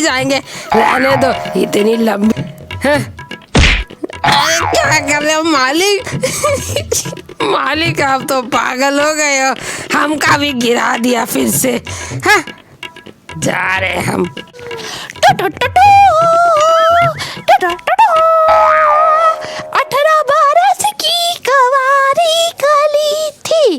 टूट जाएंगे। रहने दो, इतनी लंबी। हाँ? अरे क्या कर रहे हो मालिक? मालिक आप तो पागल हो गए हो, हमका भी गिरा दिया फिर से। हाँ? जा रहे हम। 18 बरस की कवारी कली थी,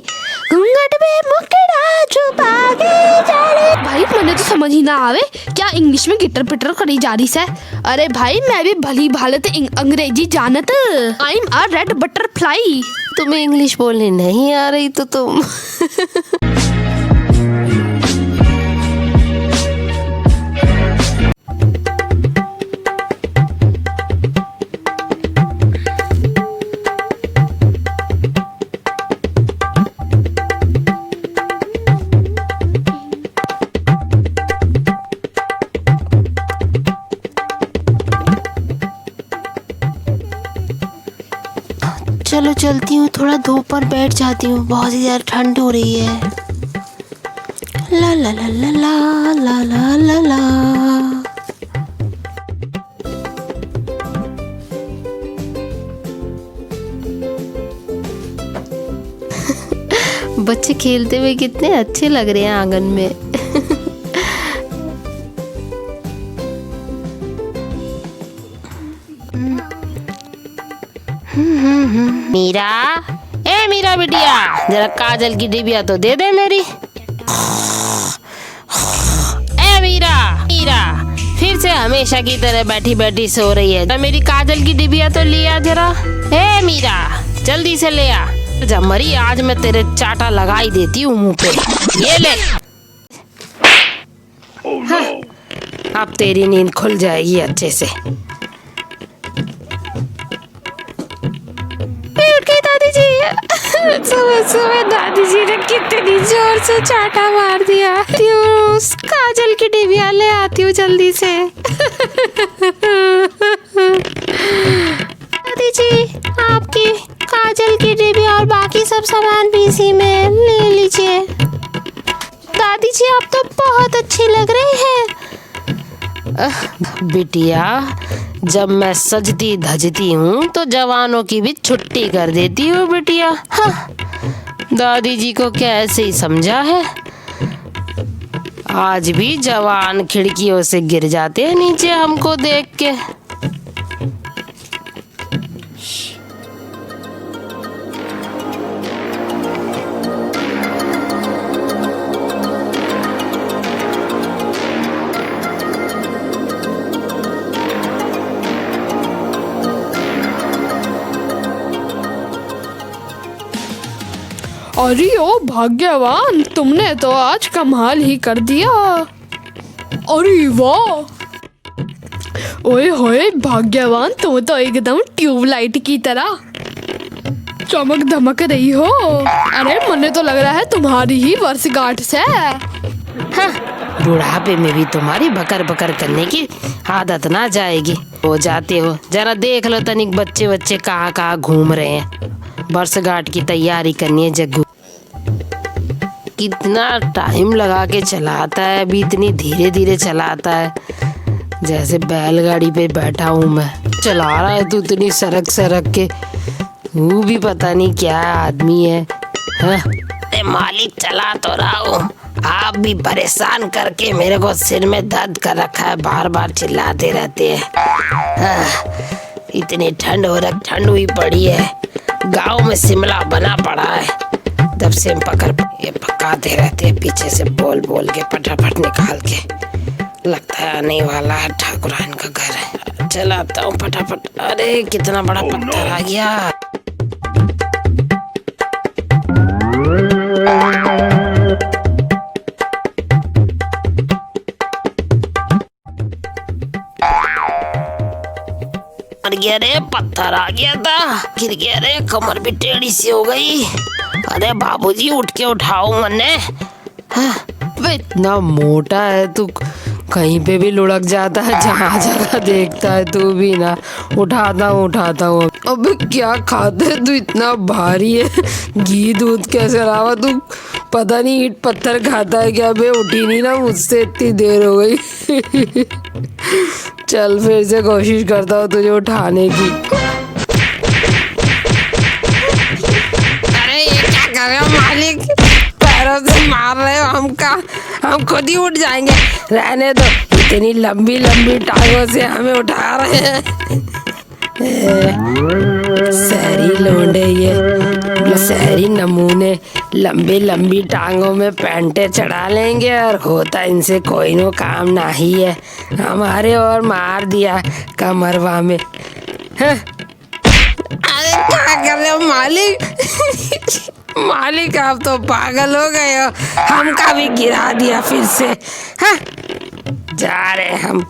घूंघट में मुखड़ा छुपा के जाने। भाई मैंने तो समझ ही ना आवे क्या इंग्लिश में गिटर पिटर करी जा रही है। अरे भाई मैं भी भली भालत अंग्रेजी जानत। I am a red butterfly. तुम्हें इंग्लिश बोलने नहीं आ रही तो तुम चलो चलती हूँ, थोड़ा धूप पर बैठ जाती हूँ, बहुत ही ज़्यादा ठंड हो रही है। ला ला ला ला ला ला ला ला ला। बच्चे खेलते हुए कितने अच्छे लग रहे हैं आंगन में। मीरा, ए मीरा बिटिया, जरा काजल की डिबिया तो दे दे मेरी। ए मीरा, मीरा फिर से हमेशा की तरह बैठी बैठी सो रही है। मेरी काजल की डिबिया तो लिया जरा। ए मीरा जल्दी से ले आ। जमरी आज मैं तेरे चाटा लगा ही देती हूँ मुंह पे। ये ले। हाँ, अब तेरी नींद खुल जाएगी अच्छे से। सुबह सुबह दादी जी ने कितनी जोर से चाटा मार दिया। उस काजल की डिबिया ले आती हूँ जल्दी से। दादी जी आपकी काजल की डिबिया और बाकी सब सामान भी इसी में ले लीजिए। दादी जी आप तो बहुत अच्छी लग रही हैं। बिटिया जब मैं सजती धजती हूँ तो जवानों की भी छुट्टी कर देती हूँ बिटिया। हाँ, दादी जी को कैसे ही समझा है। आज भी जवान खिड़कियों से गिर जाते हैं नीचे हमको देख के। अरे ओ भाग्यवान, तुमने तो आज कमाल ही कर दिया। अरे वाह, ओए होए भाग्यवान, तुम तो एकदम ट्यूबलाइट की तरह चमक धमक रही हो। अरे मुझे तो लग रहा है तुम्हारी ही वर्षगांठ से। हाँ, बुढ़ापे में भी तुम्हारी बकर बकर करने की आदत ना जाएगी। हो जाते हो, जरा देख लो तनिक बच्चे बच्चे कहाँ कहाँ घूम रहे हैं। वर्षगांठ की तैयारी करनी है जग्गू। कितना टाइम लगा के चलाता है, अभी इतनी धीरे धीरे चलाता है जैसे बैलगाड़ी पे बैठा हूँ मैं। चला रहा है तू इतनी सरक सरक के, वो भी पता नहीं क्या आदमी है। हाँ? अरे मालिक चला तो रहा हूँ, आप भी परेशान करके मेरे को सिर में दर्द कर रखा है, बार बार चिल्लाते रहते हैं। इतनी ठंड हुई पड़ी है, गांव में शिमला बना पड़ा है। तब से ये पकाते रहते हैं पीछे से बोल बोल के, फटाफट निकाल के। लगता है आने वाला है ठाकुराइन का घर है। चलाता हूँ फटाफट। अरे कितना बड़ा पत्थर आ गया। मर गया रे, पत्थर आ गया था, गिर गया रे, कमर भी टेढ़ी सी हो गई। अरे बाबूजी उठ के उठाओ मन्ने। इतना मोटा है तू, कहीं पे भी लुढ़क जाता है, जहाँ जगह देखता है तू भी ना। उठाता हूँ। अबे क्या खाते है तू, इतना भारी है। घी दूध कैसे लावा तू, पता नहीं ईंट पत्थर खाता है क्या, बे उठी नहीं ना मुझसे, इतनी देर हो गई। चल फिर से कोशिश करता हूँ तुझे उठाने की। अरे ये क्या कर रहे हो मालिक, पैरों से मार रहे हो हमका, हम खुद ही उठ जाएंगे। रहने दो, इतनी लंबी लंबी टांगों से हमें उठा रहे हैं। शहरी लोंडे, ये शहरी नमूने लंबी लंबी टांगों में पैंटे चढ़ा लेंगे और होता इनसे कोई नो काम ना ही है। हमारे और मार दिया कमरवा में। अरे क्या कर रहे हो मालिक? मालिक आप तो पागल हो गए हो, हमका भी गिरा दिया फिर से। हाँ? जा रहे हम।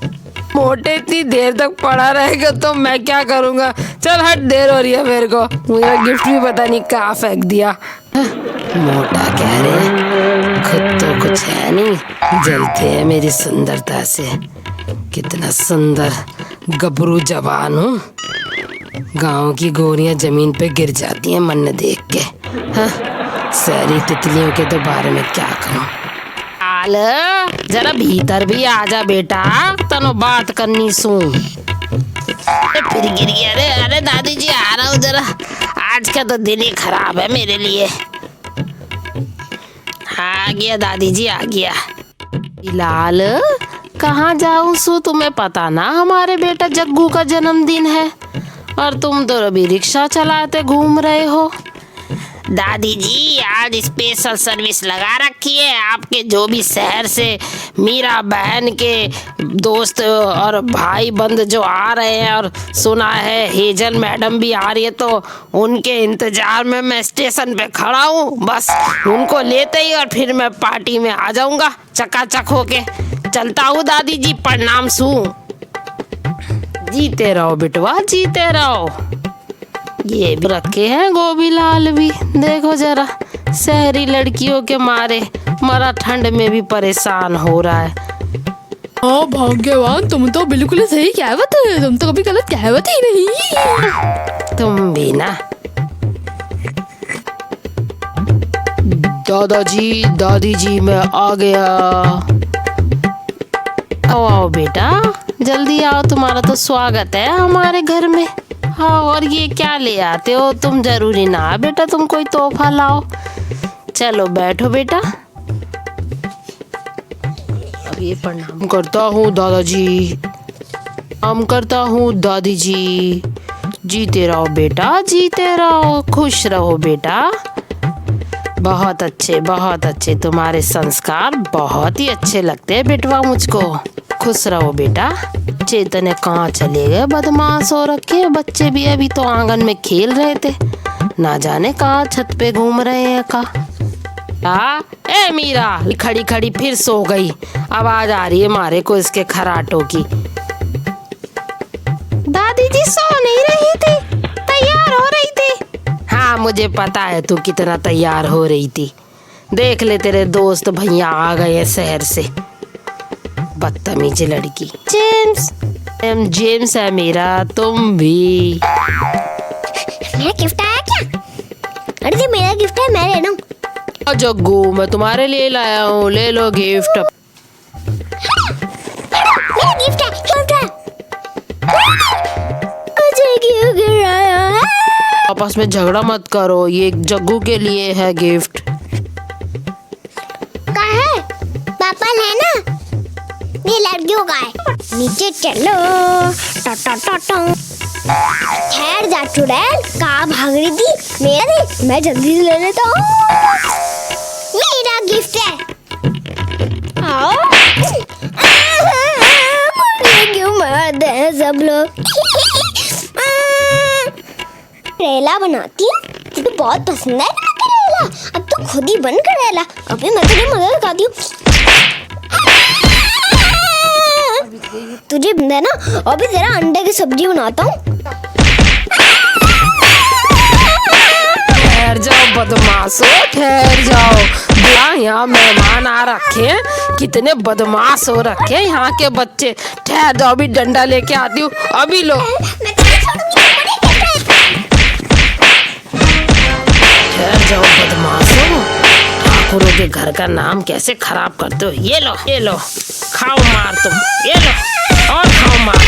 मोटे इतनी देर तक पड़ा रहेगा तो मैं क्या करूँगा। चल हट, देर हो रही है मेरे को। मुझे गिफ्ट भी पता नहीं कहाँ फेंक दिया। मोटा कह रहे, खुद तो कुछ है नहीं, जलते हैं मेरी सुंदरता से। कितना सुंदर गबरू जवान हूँ। गाँव की गोरियां जमीन पे गिर जाती हैं मन देख के। हाँ, शहरी तितलियों के तो बारे में क्या कहूँ। जरा भीतर भी आजा बेटा, तनो बात करनी सू। फिर गिर गया। अरे अरे दादी जी आ रहा हूँ जरा, आज का तो दिन ही खराब है मेरे लिए। आ गया दादी जी, आ गया। लाल कहाँ जाऊँ सू, तुम्हें पता ना हमारे बेटा जग्गू का जन्मदिन है और तुम तो अभी रिक्शा चलाते घूम रहे हो। दादी जी आज स्पेशल सर्विस लगा रखी है, आपके जो भी शहर से मीरा बहन के दोस्त और भाई बंद जो आ रहे हैं, और सुना है हेजल मैडम भी आ रही है, तो उनके इंतजार में मैं स्टेशन पे खड़ा हूँ। बस उनको लेते ही और फिर मैं पार्टी में आ जाऊँगा चकाचक होके। चलता हूँ दादी जी, प्रणाम सू। जीते रहो बिटवा, जीते रहो। ये भी रखे हैं गोभी लाल भी, देखो जरा शहरी लड़कियों के मारे मरा ठंड में भी परेशान हो रहा है। हाँ भाग्यवान, तुम तो बिल्कुल सही कहवत है, तुम तो कभी गलत कहवत ही नहीं। तुम भी ना। दादाजी दादी जी मैं आ गया। आओ आओ बेटा, जल्दी आओ, तुम्हारा तो स्वागत है हमारे घर में। हाँ, और ये क्या ले आते हो तुम? जरूरी ना बेटा तुम कोई तोहफा लाओ। चलो बैठो बेटा। अब ये प्रणाम करता हूँ दादाजी, प्रणाम करता हूँ दादी जी। जीते रहो बेटा, जीते रहो, खुश रहो बेटा। बहुत अच्छे, तुम्हारे संस्कार बहुत ही अच्छे लगते हैं बेटवा मुझको। खुश रहो बेटा। चेतन कहाँ चले गए, बदमाश हो रखे। बच्चे भी अभी तो आंगन में खेल रहे थे, ना जाने कहाँ छत पे घूम रहे हैं का। ए मीरा खड़ी खड़ी फिर सो गई, आवाज आ रही है मारे को इसके खराटों की। दादी जी सो नहीं रही थी, तैयार हो रही थी। हाँ मुझे पता है तू कितना तैयार हो रही थी। देख ले तेरे दोस्त भैया आ गए हैं शहर से। बदतमीज लड़की। जेम्स है मेरा, तुम भी। मेरा गिफ्ट आया क्या? अरे जी मेरा गिफ्ट है, मैं ले लूं। जग्गू मैं तुम्हारे लिए लाया हूँ, ले लो गिफ्ट। मेरा गिफ्ट है। मुझे क्यों गिराया है? आपस में झगड़ा मत करो, ये जग्गू के लिए है गिफ्ट। कहाँ है? पापा है ना? ये लड़कियों का है। नीचे चलो। ठहर जा चुड़ैल, कहाँ भाग रही थी? मेरा दे, मैं जल्दी से ले लेता हूँ। मेरा गिफ्ट है। आओ। मुझे क्यों मारते हैं सब लोग? करेला बनाती हूँ, तुझे बहुत पसंद है ना करेला। अब तो खुद ही बन करेला। अभी मैं तुझे मदद करती हूँ। तुझे है ना, अभी जरा अंडे की सब्जी बनाता हूँ। ठहर जाओ बदमाशो, ठहर जाओ। यहाँ मेहमान आ रखे हैं, कितने बदमाश हो रखे हैं यहाँ के बच्चे। ठहर जाओ, अभी डंडा लेके आती हूँ, अभी लो। ठहर जाओ बदमाशो, ठाकुरों के घर का नाम कैसे खराब करते हो। ये लो खाओ मार तुम, ये लो और खाओ मार।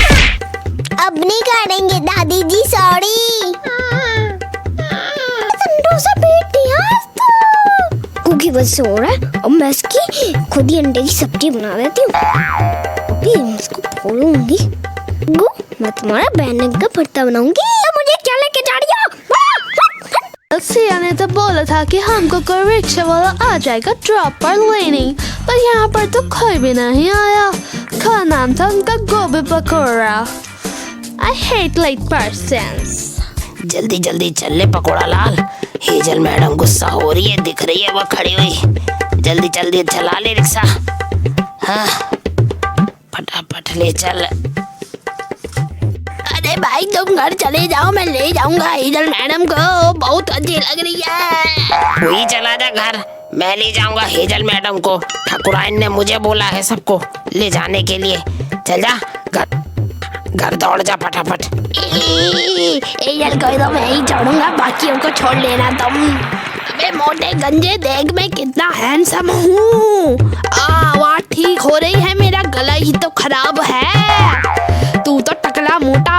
अब नहीं करेंगे दादी जी, सॉरी। कुकी बस सो रहा है और मैं इसकी खुद ही अंडे की सब्जी बना देती हूँ। अभी इसको फोड़ूंगी। गु, मैं तुम्हारा बैनर का भरता बनाऊंगी। मुझे क्या लेके जा रही हो? सिया ने तो बोला था कि हमको कोई रिक्शा वाला आ जाएगा ड्रॉप पर लेने, पर यहाँ पर तो कोई भी नहीं आया। का नाम था उनका Gobhi Pakoda. I hate late persons. जल्दी जल्दी चल ले पकोड़ा लाल, हेजल मैडम गुस्सा हो रही है, दिख रही है वो खड़ी हुई। जल्दी जल्दी चला ले रिक्शा, हाँ फटाफट ले चल। अरे भाई तुम घर चले जाओ, मैं ले जाऊंगा हेजल मैडम को, बहुत अच्छी लग रही है। वही चला जा घर, मैं ले जाऊंगा हेजल मैडम को। ठाकुराइन ने मुझे बोला है सबको ले जाने के लिए। चल जा घर दौड़ जा फटाफट। हेजल को तो मैं ही छोड़ूंगा, बाकियों को छोड़ लेना तुम। अबे मोटे गंजे देख मैं कितना हैंडसम हूँ। आवाज ठीक हो रही है, मेरा गला ही तो खराब है। तू तो टकला मोटा।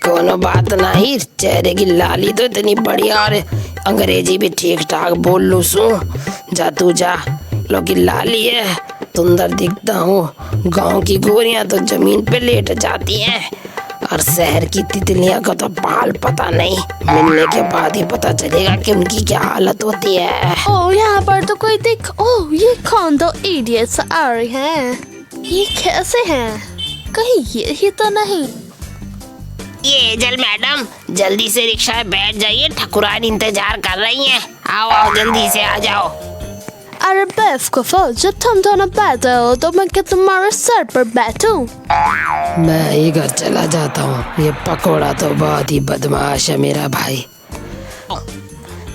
कोनो बात नहीं, चेहरे की लाली तो इतनी बढ़िया और अंग्रेजी भी ठीक ठाक बोल लू सू। जा तू जा, लो की लाली है, सुंदर दिखता हूँ। गांव की गोरियां तो जमीन पे लेट जाती हैं और शहर की तितलियां का तो बाल पता नहीं, मिलने के बाद ही पता चलेगा कि उनकी क्या हालत होती है। ओ यहाँ पर तो कोई देख। ओ ये कौन तो इडियट्स आ रहे हैं। ये कैसे हैं? कहीं ये ही तो नहीं। ये हेजल मैडम जल्दी से रिक्शा में बैठ जाइए, ठाकुराइन इंतजार कर रही हैं। आओ आओ जल्दी से आ जाओ। अरे बेवकूफो, जब तुम दोनों बैठे हो तो मैं क्या तुम्हारे सर पर बैठूं? मैं ही घर चला जाता हूँ, ये पकोड़ा तो बहुत ही बदमाश है मेरा भाई।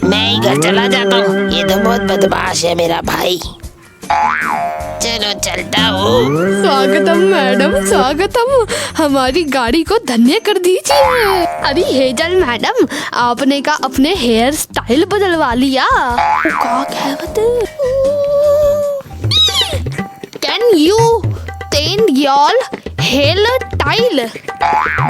मैं ही घर चला जाता हूँ, ये तो बहुत बदमाश है मेरा भाई। चलो चलता हूँ। स्वागतम मैडम, स्वागतम। हमारी गाड़ी को धन्य कर दीजिए। अरे हेजल मैडम, आपने का अपने हेयर स्टाइल बदलवा लिया। क्या कहते? Can you change your hair style?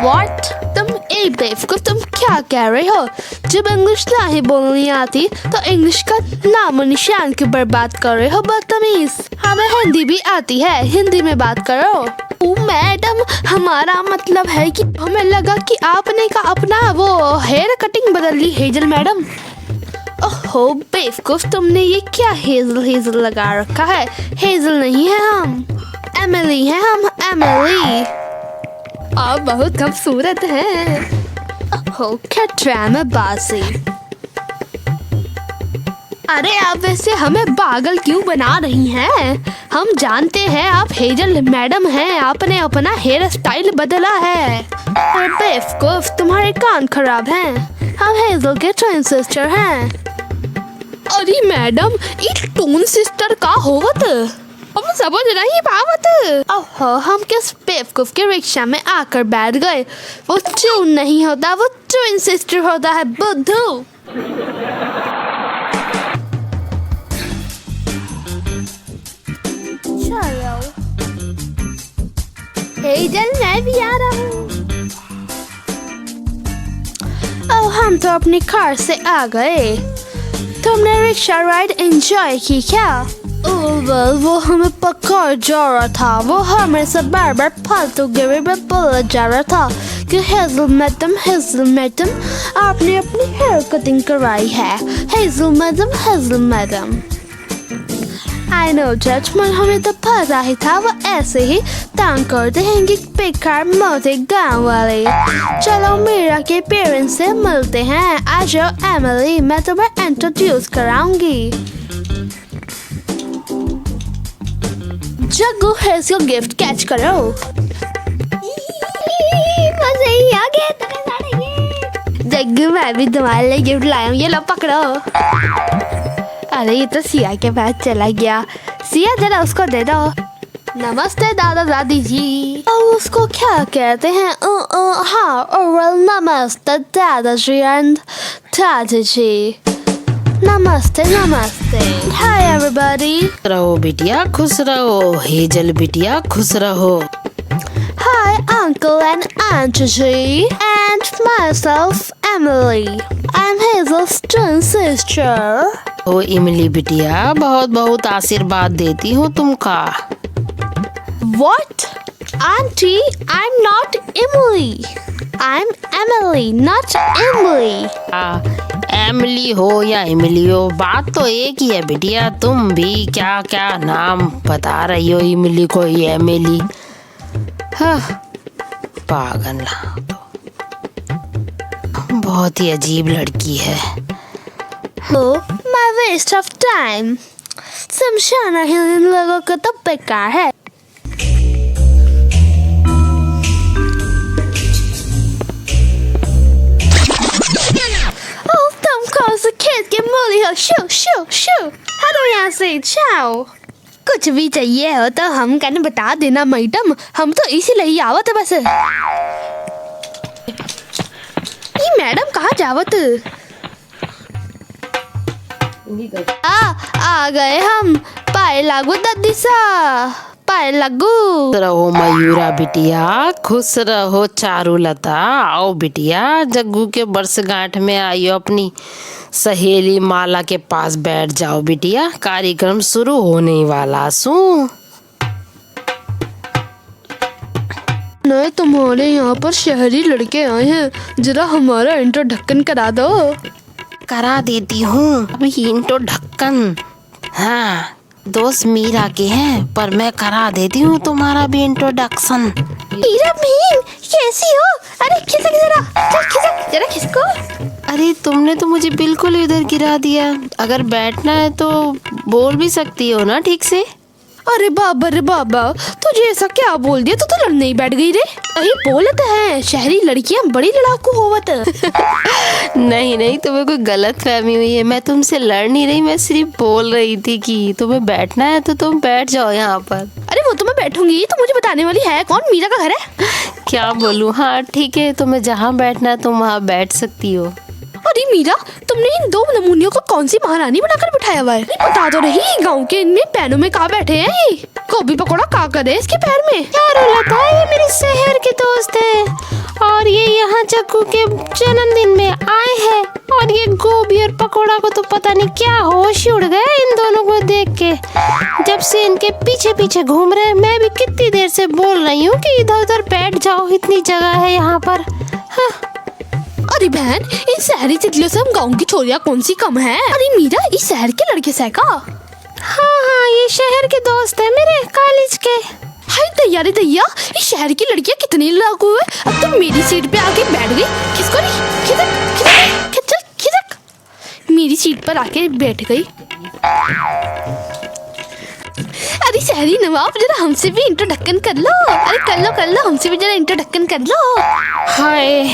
What? तुम एक बेवकूफ, तुम क्या कह रहे हो? जब इंग्लिश नहीं बोलनी आती तो इंग्लिश का नाम निशान क्यों बर्बाद कर रहे हो बदतमीज? हमें हिंदी भी आती है, हिंदी में बात करो। ओ मैडम, हमारा मतलब है कि हमें लगा कि आपने का अपना वो हेयर कटिंग बदल ली हेजल मैडम। ओहो बेवकूफ, तुमने ये क्या हेजल लगा रखा है? हेजल नहीं है हम, एमिली है हम, एमिली। आप बहुत खूबसूरत हैं। ओहो क्या ड्रामाबाजी। अरे आप वैसे हमें पागल क्यों बना रही हैं? हम जानते हैं आप हेजल मैडम हैं, आपने अपना हेयर स्टाइल बदला है। अरे बेवकूफ, तुम्हारे कान खराब हैं। हम हेजल के ट्विन सिस्टर हैं। अरे मैडम, ये ट्विन सिस्टर का होवत? हम समझ नहीं पावत। ओहो, हम किस बेवकूफ के रिक्शा में आकर बैठ गए। वो ट्यून नहीं होता, वो ट्विन सिस्टर होता है बुद्धू। चलो हेजल, मैं भी आ रहा हूँ। ओह, हम तो अपनी कार से आ गए। तुमने रिक्शा राइड एंजॉय की क्या? वो हमें पकड़ जा रहा था। वो हमें से बार बार फालतू गिरी में बोला जा रहा था कि हेजल मैडम आपने अपनी हेयर कटिंग करवाई है। Hazel madam I no judgement, हमें तो पता ही था वो ऐसे ही तंग करते हैं कि बेकार मोटे गाँव वाले। चलो मीरा के पेरेंट्स से मिलते हैं। आ जाओ एमिली, मैं तुम्हें इंट्रोड्यूस कराऊंगी। Jaggu, here's your gift, catch करो। मजे ही आ गए। जग्गू, मैं भी तुम्हारे लिए गिफ्ट लाया हूँ, ये लो पकड़ो। अरे ये तो सिया के पास चला गया। सिया जरा उसको दे दो। नमस्ते दादा दादी जी। उसको क्या कहते हैं? हाँ, नमस्ते दादाजी एंड दादी जी। नमस्ते नमस्ते। Hi everybody. रहो बिटिया खुश रहो, हेजल बिटिया खुश रहो। Hi uncle and auntie G and myself Emily. I'm Hazel's twin sister. ओ इमली बिटिया, बहुत बहुत आशीर्वाद देती हूँ तुमका। What? Auntie, I'm not Emily. I'm Emily, not Emily. Emily हो या इमली हो, बात तो एक ही है बिटिया। तुम भी क्या क्या नाम बता रही हो, इमली को या एमिली। हाँ, पागल, बहुत ही अजीब लड़की है। Oh, my waste of time. समझाना ही इन लोगों को तो बेकार है। Oh, तुम कौन से खेत के मूली हो? शू शू शू, हटो यहाँ से, जाओ। कुछ भी चाहिए हो तो हम कहने बता देना मैडम, हम तो इसीलिए आवत है बस। ये मैडम कहाँ जावत? आ गए हम। पाए लागू दादी सा, पाए लागू। खुश रहो मयूरा बिटिया, खुश रहो चारुलता। आओ बिटिया, जग्गू के वर्षगांठ में आई हो, अपनी सहेली माला के पास बैठ जाओ बिटिया, कार्यक्रम शुरू होने वाला सू। नहीं, तुम्हारे यहाँ पर शहरी लड़के आए हैं, जरा हमारा इंट्रोडक्शन करा दो। करा देती हूँ अभी इंटो ढक्कन। हाँ, दोस्त मीरा के हैं, पर मैं करा देती हूँ तुम्हारा भी इंट्रोडक्शन। मीरा बहन, कैसी हो? अरे खिसक जरा, खिसक जरा, खिसको। अरे तुमने तो मुझे बिल्कुल इधर गिरा दिया। अगर बैठना है तो बोल भी सकती हो ना ठीक से। अरे बाबा, तुझे ऐसा क्या बोल दिया? तो लड़ने ही बैठ गई रे। अरे बोलते हैं शहरी लड़कियां बड़ी लड़ाकू होवत। नहीं नहीं, तुम्हें कोई गलत फहमी हुई है। मैं तुमसे लड़ नहीं रही, मैं सिर्फ बोल रही थी कि तुम्हें बैठना है तो तुम बैठ जाओ यहाँ पर। अरे वो तो मैं बैठूंगी, तो मुझे बताने वाली है कौन? मीरा का घर है। क्या बोलूँ? हाँ ठीक है, तुम्हें जहाँ बैठना है तुम वहाँ बैठ सकती हो। अरे मीरा, तुमने इन दो नमूनियों को कौन सी महारानी बनाकर बिठाया हुआ है? नहीं बता तो रही, गाँव के इनमें पैनों में कहाँ बैठे हैं ये? गोभी पकौड़ा कहाँ करे इसके पैर में? चारुलता, ये मेरे शहर के दोस्त है और ये यहाँ जग्गू के जन्मदिन में आए हैं। और ये गोभी और पकौड़ा को तो पता नहीं क्या होश उड़ गया इन दोनों को देख के। जब से इनके पीछे पीछे घूम रहे हैं, मैं भी कितनी देर से बोल रही हूँ कि इधर उधर बैठ जाओ, इतनी जगह है यहाँ पर। हाँ। अरे बहन, इन शहरी तितलियों से हम गाँव की छोरियाँ कौन सी कम है? अरे मीरा, इस शहर के लड़के से का? हाँ, ये शहर के दोस्त है मेरे, कॉलेज के। हाय दैया रे दैया, इस शहर की लड़कियाँ कितनी लड़ाकू है। अब तो मेरी सीट पे आके बैठ गई। खिसको नहीं, खिसक। मेरी सीट पर आके बैठ गई। अरे शहरी नवाब, जरा हमसे भी इंट्रोडक्शन कर लो। अरे कर लो, हमसे भी जरा इंट्रोडक्शन कर लो। हाय,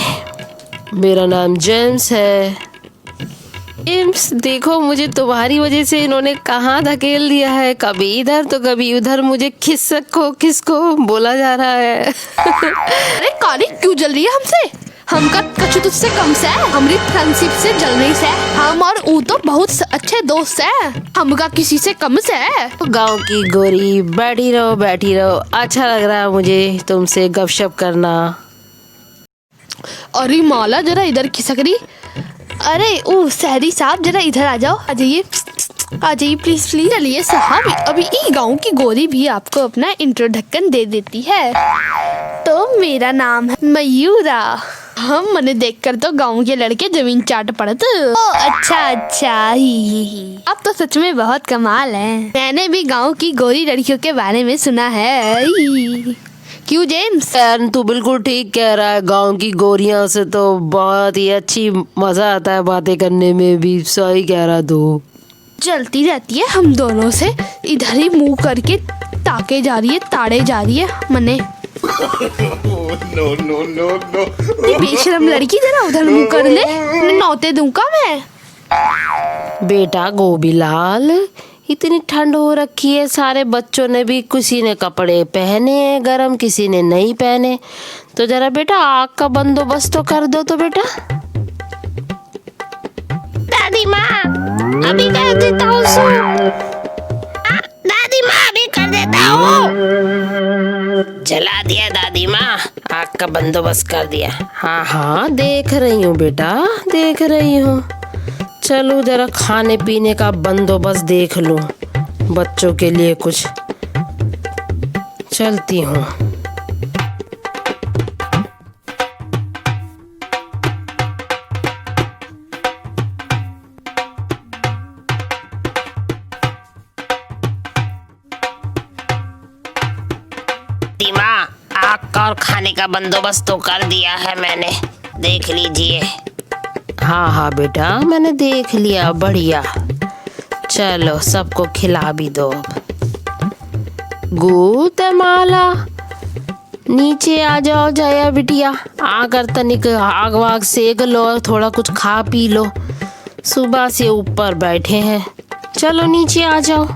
मेरा नाम जेम्स है। जेम्स, देखो मुझे तुम्हारी वजह से इन्होंने कहाँ धकेल दिया है, कभी इधर तो कभी उधर। मुझे किसको बोला जा रहा है। अरे काली क्यों जल रही है हमसे? हम का कछु तुझसे कम से है, हमारी फ्रेंडशिप से जल रही से। हम और ऊ तो बहुत अच्छे दोस्त है, हम का किसी से कम से है। गांव की गोरी, बैठी रहो। अच्छा लग रहा है मुझे तुमसे गपशप करना। अरे माला, जरा इधर खिसक रही। अरे ओ शहरी साहब, जरा इधर आ जाओ, आ जाइए प्लीज। चलिए साहब, अभी ई गाँव की गोरी भी आपको अपना इंट्रोडक्शन दे देती है। तो मेरा नाम है मयूरा। हम मने देखकर तो गाँव के लड़के जमीन चाट पड़ते। ओ अच्छा ही। अब तो सच में बहुत कमाल है। मैंने भी गाँव की गोरी लड़कियों के बारे में सुना है। क्यों जेम्स? यार तू बिल्कुल ठीक कह रहा है, गांव की गोरियां से तो बहुत ही अच्छी मजा आता है बातें करने में भी। सही कह रहा तू। जलती रहती है हम दोनों से, इधर ही मुंह करके ताके जा रही है, ताड़े जा रही है मने। No. ये बेशरम लड़की, जरा उधर मुंह कर ले, नौते दूंगा मैं। बेटा गोबीलाल, इतनी ठंड हो रखी है, सारे बच्चों ने भी, किसी ने कपड़े पहने हैं गरम, किसी ने नहीं पहने। तो जरा बेटा आग का बंदोबस्त तो कर दो तो बेटा। दादी माँ, अभी कर देता हूँ दादी माँ, अभी कर देता हूँ। जला दिया दादी माँ, आग का बंदोबस्त कर दिया। हाँ हाँ देख रही हूँ बेटा, देख रही हूँ। चलो जरा खाने पीने का बंदोबस्त देख लूं, बच्चों के लिए कुछ। चलती हूँ। दीमा, आग का और खाने का बंदोबस्त तो कर दिया है मैंने, देख लीजिए। हाँ हाँ बेटा, मैंने देख लिया, बढ़िया। चलो सबको खिला भी दो अब। गुतमाला, नीचे आ जाओ जया बिटिया, आकर तनिक आग वाग सेक लो और थोड़ा कुछ खा पी लो। सुबह से ऊपर बैठे हैं, चलो नीचे आ जाओ।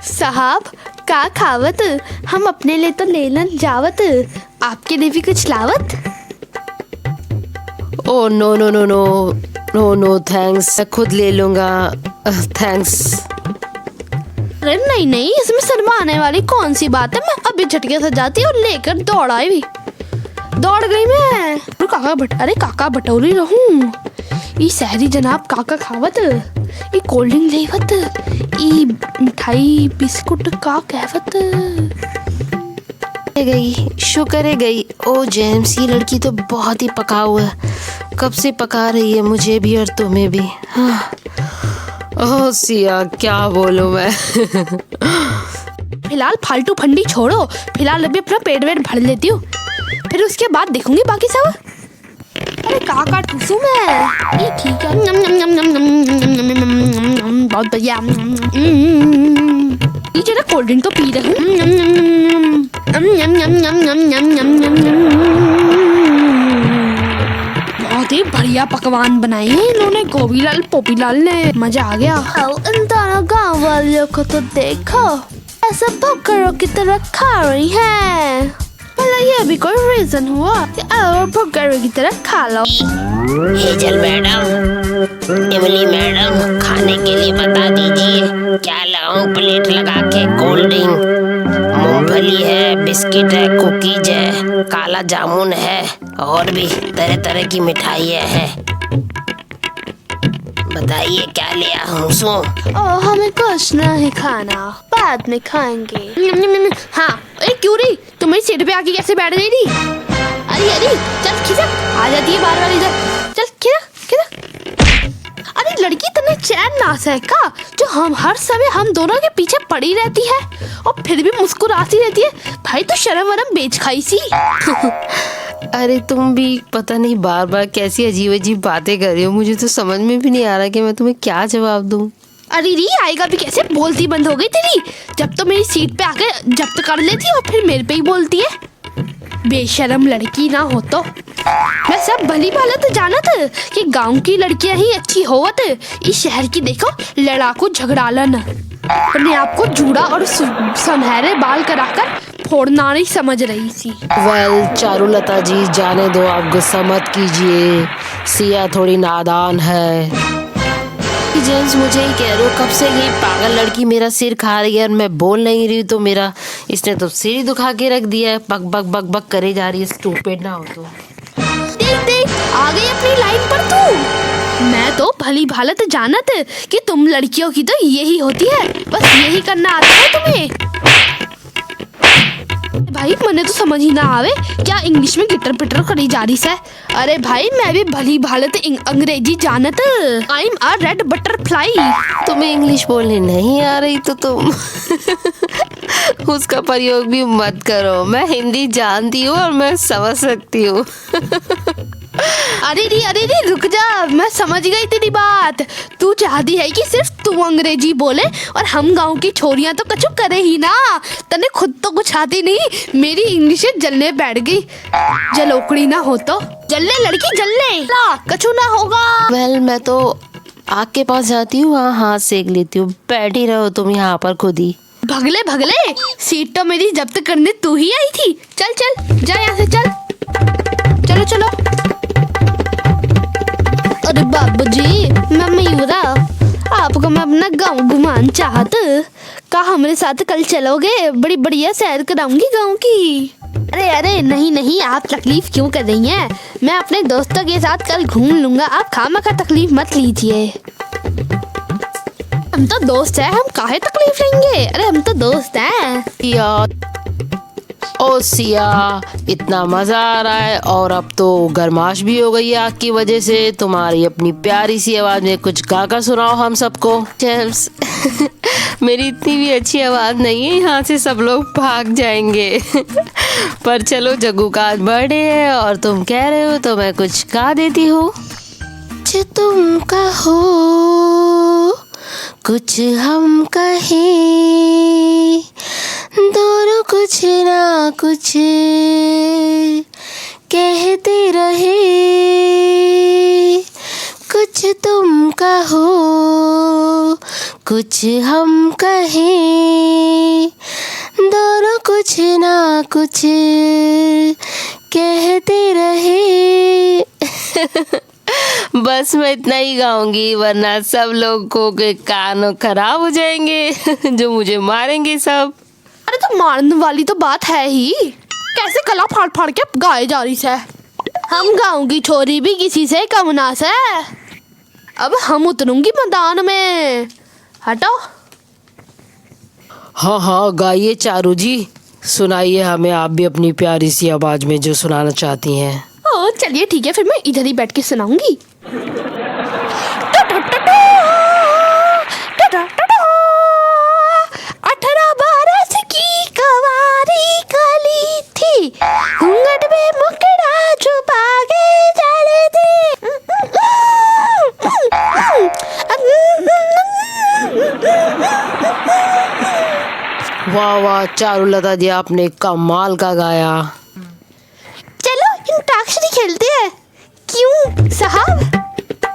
साहब का खावत, हम अपने लिए तो लेना जावत, आपके लिए भी कुछ लावत। Oh no no no no no no thanks, खुद ले लूंगा, थैंक्स। अरे नहीं नहीं, इसमें शर्माने वाली कौन सी बात है। मैं अभी झटके से जाती और लेकर दौड़ आई भी, दौड़ गई मैं। अरे काका बटोरी रहूं, ई शहरी जनाब काका खावत, ई कोल्ड ड्रिंक लेवत, ई मिठाई बिस्कुट का कहवत। गई, शुक्र है गई। ओ जेम्स, ये लड़की तो बहुत ही पकाऊ है, कब से पका रही है मुझे भी और तुम्हें भी। हाँ। ओह सिया, क्या बोलूं मैं। फिलहाल फालतू फंडी छोड़ो, फिलहाल अभी अपना पेट वेट भर लेती हूँ, फिर उसके बाद देखूंगी बाकी सब। अरे काका ठूसू मैं, ये ठीक है। बहुत बढ़िया। ये जरा कोल्ड ड्रिंक तो पी रही हूँ। बहुत ही बढ़िया पकवान बनाए हैं इन्होंने, गोबीलाल पोपीलाल ने, मजा आ गया। इन दोनों गाँव वालों को तो देखो, ऐसा भुक्कड़ों की तरह खा रही है। भला ये भी कोई रीजन हुआ कि और भुक्कड़ों की तरह खा लो। हेजल मैडम, इमली मैडम, खाने के लिए बता दीजिए क्या लाऊं प्लेट लगा के। कोल्ड ड्रिंक, मूंगफली है, बिस्किट है, कुकीज है, काला जामुन है, और भी तरह तरह की मिठाइयाँ हैं। बताइए क्या ले आऊं सो? हमें कुछ नहीं खाना, बाद में खाएंगे। हाँ, क्यों रही तुम मेरी सीट पे आके कैसे बैठ गई थी? अरे अरे चल खिसक, आ जाती है बार बार इधर, चल खिसक। अरे लड़की तने चैन नास है का, जो हम हर समय हम दोनों के पीछे पड़ी रहती है और फिर भी मुस्कुराती रहती है। भाई तो शर्म वरम बेच खाई सी। अरे तुम भी पता नहीं बार बार कैसी अजीब अजीब बातें कर रही हो, मुझे तो समझ में भी नहीं आ रहा कि मैं तुम्हें क्या जवाब दूं। अरे री आएगा भी कैसे, बोलती बंद हो गई तेरी जब तो मेरी सीट पे आके जब्त कर लेती और फिर मेरे पे ही बोलती है। बेशरम लड़की ना हो तो। मैं सब भली भाला तो जानत कि गांव की लड़कियां ही अच्छी होवत, इस शहर की देखो लड़ाकू झगड़ालन, अपने आप को जूड़ा और सुनहरे बाल कराकर फोड़ना नहीं समझ रही थी। वेल चारुलता जी, जाने दो, आप गुस्सा मत कीजिए, सिया थोड़ी नादान है। जेम्स, मुझे ही कह रहे हो, कब से ये पागल लड़की मेरा सिर खा रही है और मैं बोल नहीं रही तो मेरा इसने तो सिर ही दुखा के रख दिया है, बक बक बक बक करे जा रही है। स्टूपिड ना हो तो। देख देख आ गई अपनी लाइन पर तू। मैं तो भली भालत जानत कि तुम लड़कियों की तो यही होती है, बस यही करना आता है तुम्हें। भाई मने तो समझ ही ना आवे क्या इंग्लिश में गिटर पिटर करी जा रही है। अरे भाई मैं भी भली भालत अंग्रेजी जानत। I am a red butterfly. तुम्हें इंग्लिश बोलने नहीं आ रही तो तुम उसका प्रयोग भी मत करो। मैं हिंदी जानती हूँ और मैं समझ सकती हूँ। अरे री रुक जा, मैं समझ गई तेरी बात। तू चाहती है कि सिर्फ तू अंग्रेजी बोले और हम गांव की छोरियां तो कछु करे ही ना। तने खुद तो कुछ आती नहीं, मेरी इंग्लिश जलने बैठ गई। जलोकड़ी ना हो तो जलने लड़की जलने ला, कछु ना होगा। वेल मैं तो आग के पास जाती हूँ, वहाँ हाथ सेक लेती हूँ। बैठी रहो तुम यहाँ पर खुद ही। भगले भगले, सीट तो मेरी जब्त करने तू ही आई थी। चल चल जा यहाँ से, चल चलो चलो। अपना गांव घुमान चाहत का हमारे साथ कल चलोगे? बड़ी बढ़िया सैर कराऊंगी गांव की। अरे अरे नहीं नहीं, आप तकलीफ क्यों कर रही हैं? मैं अपने दोस्तों के साथ कल घूम लूंगा, आप खामखा तकलीफ मत लीजिए। हम तो दोस्त हैं, हम काहे तकलीफ लेंगे? अरे हम तो दोस्त हैं। ओ सिया, इतना मजा आ रहा है और अब तो गर्माश भी हो गई है आग की वजह से। तुम्हारी अपनी प्यारी सी आवाज में कुछ गाकर सुनाओ हम सबको। जेम्स मेरी इतनी भी अच्छी आवाज नहीं है, यहाँ से सब लोग भाग जाएंगे। पर चलो, जग्गू का आज बर्थडे है और तुम कह रहे हो तो मैं कुछ गा देती हूँ। कुछ तुम कहो, कुछ हम कहें, दोनों कुछ ना कुछ कहते रहे। कुछ तुम कहो, कुछ हम कहें, दोनों कुछ ना कुछ कहते रहे। बस मैं इतना ही गाऊंगी, वरना सब लोगों के कान खराब हो जाएंगे जो मुझे मारेंगे सब। अरे तो मारने वाली तो बात है ही, कैसे गला फाड़ फाड़ के गाए जा रही है। हम गाँव की छोरी भी किसी से कम ना से। अब हम उतरूंगी मैदान में, हटो। हाँ हाँ गाइए चारू जी, सुनाइए हमें आप भी अपनी प्यारी सी आवाज में जो सुनाना चाहती हैं। ओ चलिए ठीक है, फिर मैं इधर ही बैठ के सुनाऊंगी। घूंघट में मुखड़ा छुपा के चले थे। वाह वाह चारुलता जी, आपने कमाल का गाया। चलो अंताक्षरी खेलते हैं, क्यों साहब?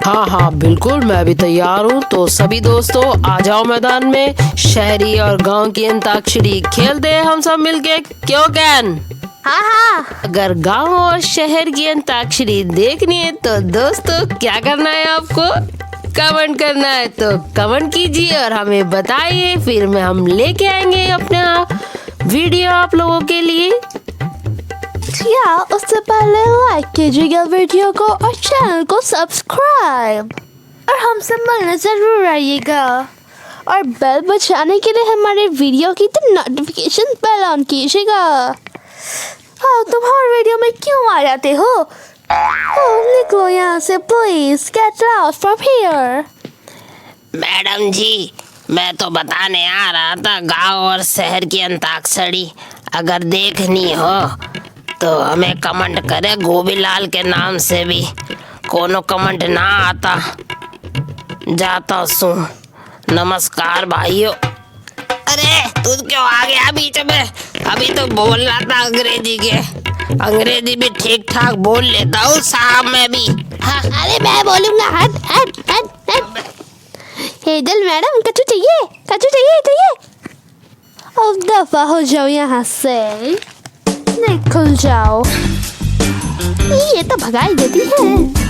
हाँ हाँ बिल्कुल, मैं भी तैयार हूँ। तो सभी दोस्तों आ जाओ मैदान में, शहरी और गांव की अंताक्षरी खेलते हैं हम सब मिलके। क्यों कैन? हाँ हाँ। अगर गांव और शहर की अंताक्षरी देखनी है तो दोस्तों क्या करना है आपको? कमेंट करना है तो कमेंट कीजिए और हमें बताइए, फिर में हम लेके आएंगे अपना वीडियो आप लोगों के लिए। या उससे पहले लाइक कीजिएगा वीडियो को और चैनल को सब्सक्राइब, और हमसे मिलने जरूर आइएगा। और बेल बजाने के लिए हमारे वीडियो की तो नोटिफिकेशन बेल ऑन कीजिएगा। हाँ, तुम हर वीडियो में क्यों आ जाते हो? निकलो यहाँ से please, get out from here. Madam ji, मैं तो बताने आ रहा था, गांव और शहर की अंताक्षरी अगर देखनी हो तो हमें कमेंट करे, गोबीलाल के नाम से भी। कोनो कमेंट ना आता जाता सु। नमस्कार भाइयों। अरे तू क्यों आ गया बीच में? अभी तो बोल रहा था अंग्रेजी के। अंग्रेजी भी ठीक ठाक बोल लेता हूँ साहब मैं भी। हाँ, अरे मैं बोलूँगा। हट हट हट हट। हेदल मैडम, कचू चाहिए? कचू चाहिए? अब दफा हो जाओ यहाँ से, निकल जाओ। ये तो भगाई देती है।